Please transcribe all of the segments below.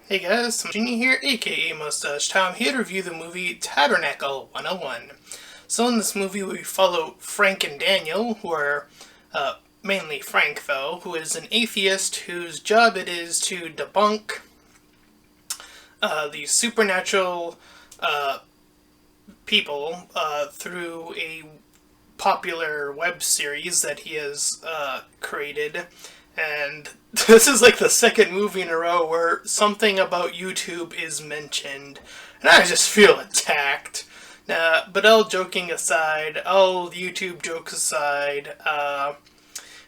Hey guys, I'm Genie here, aka Mustached. I'm here to review the movie Tabernacle101. So in this movie we follow Frank and Daniel, who are, mainly Frank though, who is an atheist whose job it is to debunk the supernatural people through a popular web series that he has created. And this is like the second movie in a row where something about YouTube is mentioned. And I just feel attacked. But all joking aside, all YouTube jokes aside,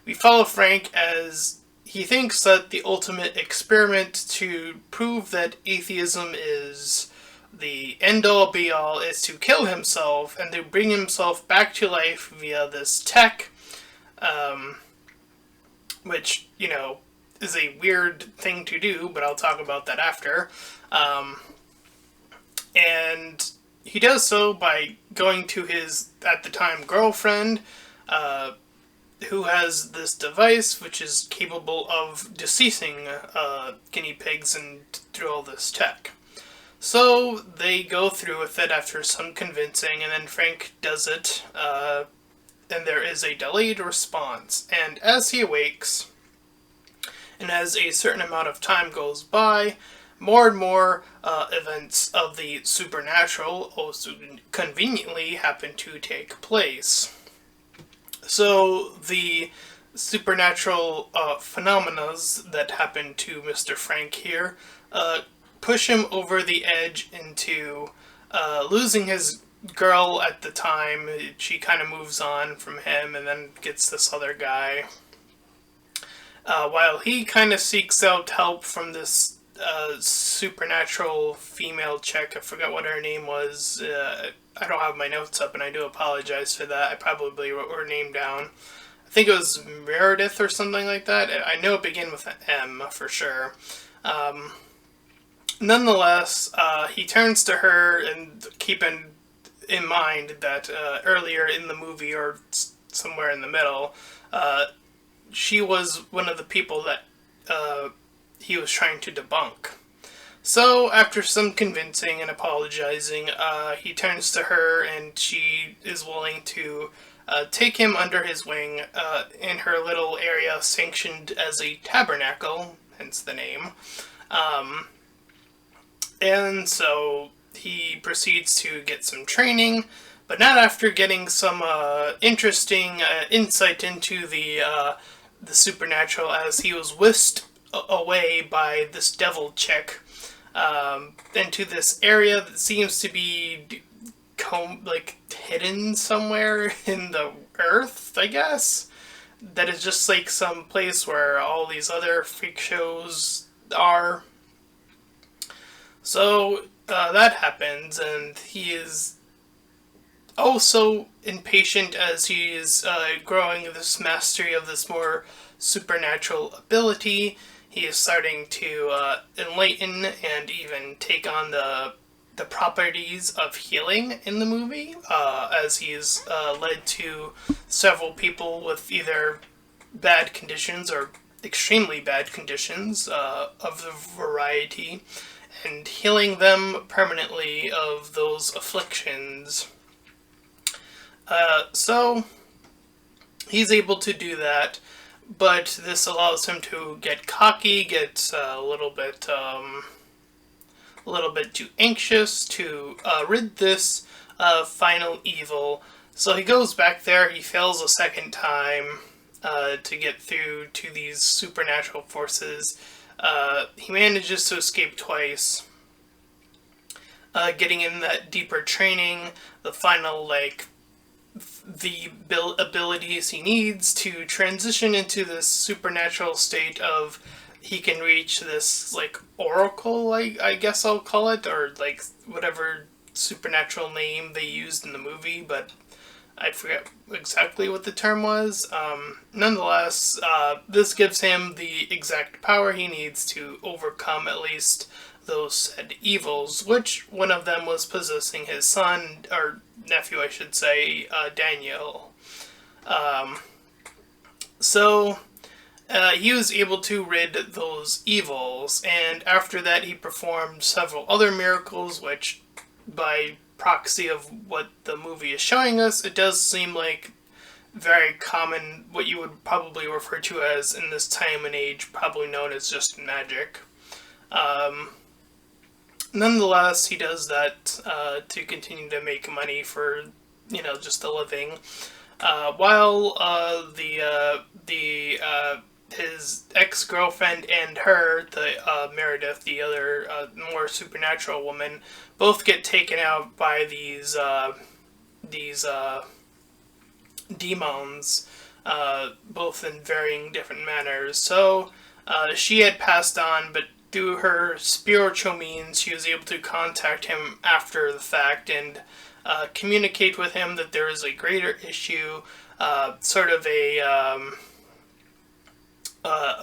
we follow Frank as he thinks that the ultimate experiment to prove that atheism is the end-all be-all is to kill himself and to bring himself back to life via this tech, which, is a weird thing to do, but I'll talk about that after. And he does so by going to his, at the time, girlfriend, who has this device which is capable of deceasing guinea pigs and through all this tech. So they go through with it after some convincing, and then Frank does it, and there is a delayed response. And as he awakes, and as a certain amount of time goes by, more and more events of the supernatural also conveniently happen to take place. So the supernatural phenomena that happen to Mr. Frank here push him over the edge into losing his girl at the time. She kind of moves on from him and then gets this other guy. While he kind of seeks out help from this supernatural female chick, I forgot what her name was. I don't have my notes up and I do apologize for that. I probably wrote her name down. I think it was Meredith or something like that. I know it began with an M for sure. Nonetheless, he turns to her, and keeping in mind that earlier in the movie, or somewhere in the middle, she was one of the people that he was trying to debunk. So, after some convincing and apologizing, he turns to her, and she is willing to take him under his wing in her little area sanctioned as a tabernacle, hence the name. And so he proceeds to get some training, but not after getting some interesting insight into the supernatural, as he was whisked away by this devil chick into this area that seems to be hidden somewhere in the earth, I guess. That is just like some place where all these other freak shows are. So that happens, and he is also impatient as he is growing this mastery of this more supernatural ability. He is starting to enlighten and even take on the properties of healing in the movie, as he is led to several people with either bad conditions or extremely bad conditions of the variety, and healing them permanently of those afflictions. So he's able to do that, but this allows him to get cocky, get a little bit too anxious to rid this final evil. So he goes back there. He fails a second time to get through to these supernatural forces. He manages to escape twice, getting in that deeper training, the final, the abilities he needs to transition into this supernatural state of he can reach this, oracle, I guess I'll call it, or, whatever supernatural name they used in the movie, but I forget exactly what the term was. Nonetheless, this gives him the exact power he needs to overcome at least those said evils, which one of them was possessing his son, or nephew I should say, Daniel. So he was able to rid those evils, and after that he performed several other miracles, which, by proxy of what the movie is showing us, it does seem like very common, what you would probably refer to as, in this time and age, probably known as just magic. Um, Nonetheless, he does that to continue to make money for, just a living. While his ex girlfriend and her, the Meredith, the other more supernatural woman, both get taken out by these demons, both in varying different manners. So she had passed on, but through her spiritual means, she was able to contact him after the fact and communicate with him that there is a greater issue, sort of a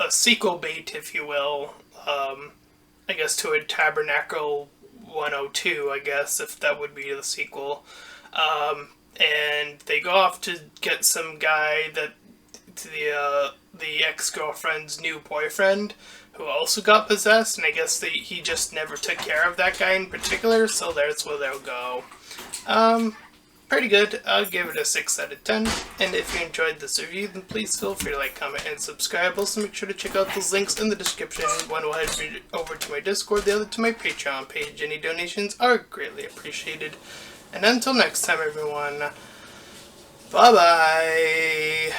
sequel bait, if you will, I guess, to a Tabernacle 102, I guess, if that would be the sequel. And they go off to get some guy that the ex-girlfriend's new boyfriend, who also got possessed, and I guess he just never took care of that guy in particular, so that's where they'll go. Pretty good. I'll give it a 6 out of 10. And if you enjoyed this review, then please feel free to like, comment, and subscribe. Also, make sure to check out those links in the description. One will head over to my Discord, the other to my Patreon page. Any donations are greatly appreciated. And until next time, everyone, bye-bye.